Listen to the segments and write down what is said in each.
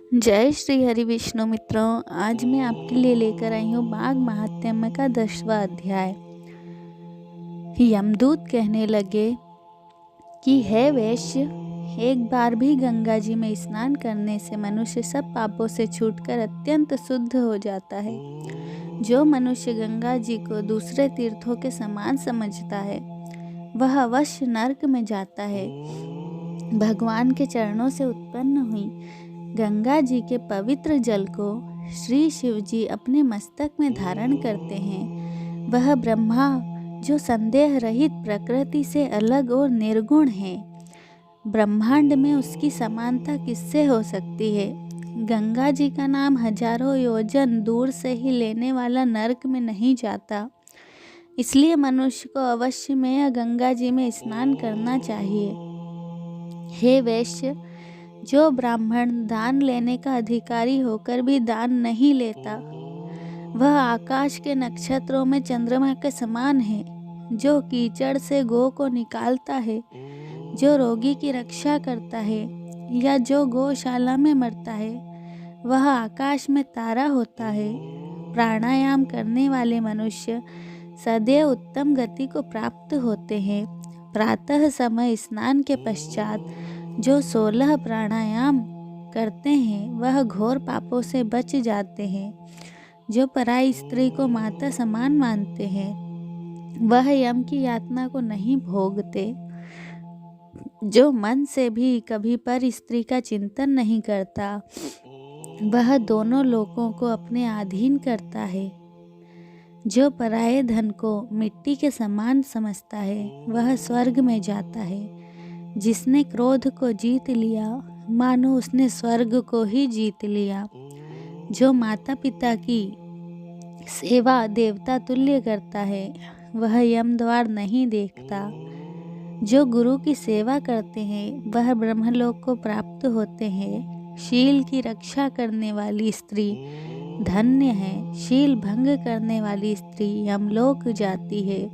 जय श्री हरि विष्णु मित्रों, आज मैं आपके लिए लेकर आई हूँ माघ महात्म्य का 10वां अध्याय। यमदूत कहने लगे कि हे वैश्य, एक बार भी गंगा जी में स्नान करने से मनुष्य सब पापों से छूटकर अत्यंत शुद्ध हो जाता है। जो मनुष्य गंगा जी को दूसरे तीर्थों के समान समझता है वह अवश्य नरक में जाता है। भगवान के चरणों से उत्पन्न हुई गंगा जी के पवित्र जल को श्री शिव जी अपने मस्तक में धारण करते हैं। वह ब्रह्मा जो संदेह रहित प्रकृति से अलग और निर्गुण है, ब्रह्मांड में उसकी समानता किससे हो सकती है। गंगा जी का नाम हजारों योजन दूर से ही लेने वाला नरक में नहीं जाता, इसलिए मनुष्य को अवश्य में गंगा जी में स्नान करना चाहिए। हे वैश्य, जो ब्राह्मण दान लेने का अधिकारी होकर भी दान नहीं लेता, वह आकाश के नक्षत्रों में चंद्रमा के समान है। जो कीचड़ से गौ को निकालता है, जो रोगी की रक्षा करता है या जो गौशाला में मरता है, वह आकाश में तारा होता है। प्राणायाम करने वाले मनुष्य सदैव उत्तम गति को प्राप्त होते हैं। प्रातः समय स्नान के पश्चात जो 16 प्राणायाम करते हैं वह घोर पापों से बच जाते हैं। जो पराई स्त्री को माता समान मानते हैं वह यम की यातना को नहीं भोगते। जो मन से भी कभी पर स्त्री का चिंतन नहीं करता वह दोनों लोकों को अपने अधीन करता है। जो पराये धन को मिट्टी के समान समझता है वह स्वर्ग में जाता है। जिसने क्रोध को जीत लिया मानो उसने स्वर्ग को ही जीत लिया। जो माता पिता की सेवा देवता तुल्य करता है वह यम द्वार नहीं देखता। जो गुरु की सेवा करते हैं वह ब्रह्मलोक को प्राप्त होते हैं। शील की रक्षा करने वाली स्त्री धन्य है। शील भंग करने वाली स्त्री यमलोक जाती है।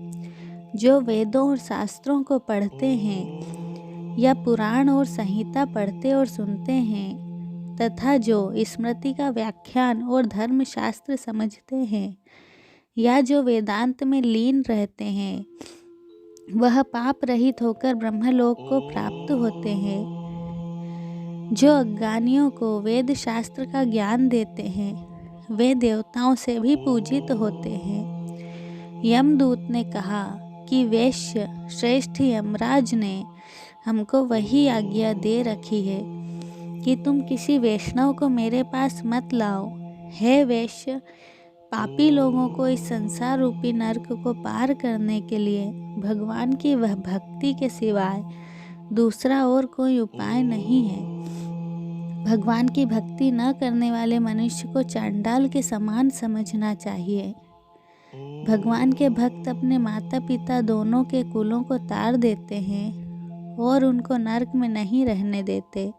जो वेदों और शास्त्रों को पढ़ते हैं या पुराण और संहिता पढ़ते और सुनते हैं तथा जो स्मृति का व्याख्यान और धर्मशास्त्र समझते हैं या जो वेदांत में लीन रहते हैं, वह पाप रहित होकर ब्रह्मलोक को प्राप्त होते हैं। जो अज्ञानियों को वेद शास्त्र का ज्ञान देते हैं वे देवताओं से भी पूजित होते हैं। यमदूत ने कहा कि वैश्य श्रेष्ठ यमराज ने हमको वही आज्ञा दे रखी है कि तुम किसी वैष्णव को मेरे पास मत लाओ। हे वैश्य, पापी लोगों को इस संसार रूपी नरक को पार करने के लिए भगवान की वह भक्ति के सिवाय दूसरा और कोई उपाय नहीं है। भगवान की भक्ति न करने वाले मनुष्य को चांडाल के समान समझना चाहिए। भगवान के भक्त अपने माता पिता दोनों के कुलों को तार देते हैं और उनको नरक में नहीं रहने देते।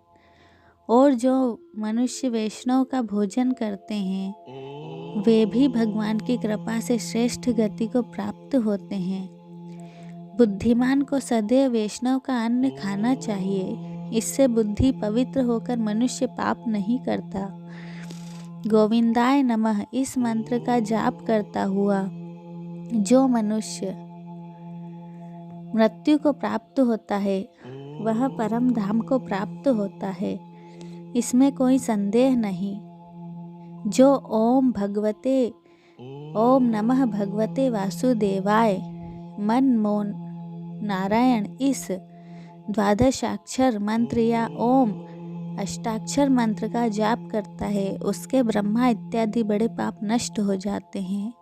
और जो मनुष्य वैष्णव का भोजन करते हैं वे भी भगवान की कृपा से श्रेष्ठ गति को प्राप्त होते हैं। बुद्धिमान को सदैव वैष्णव का अन्न खाना चाहिए। इससे बुद्धि पवित्र होकर मनुष्य पाप नहीं करता। गोविंदाय नमः इस मंत्र का जाप करता हुआ जो मनुष्य मृत्यु को प्राप्त होता है वह परम धाम को प्राप्त होता है, इसमें कोई संदेह नहीं। जो ओम नमः भगवते वासुदेवाय मन मोन नारायण इस द्वादशाक्षर मंत्र या ओम अष्टाक्षर मंत्र का जाप करता है उसके ब्रह्मा इत्यादि बड़े पाप नष्ट हो जाते हैं।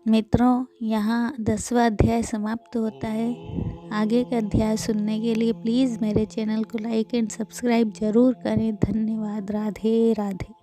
मित्रों, यहाँ 10वां अध्याय समाप्त होता है। आगे का अध्याय सुनने के लिए प्लीज़ मेरे चैनल को लाइक एंड सब्सक्राइब ज़रूर करें। धन्यवाद। राधे राधे।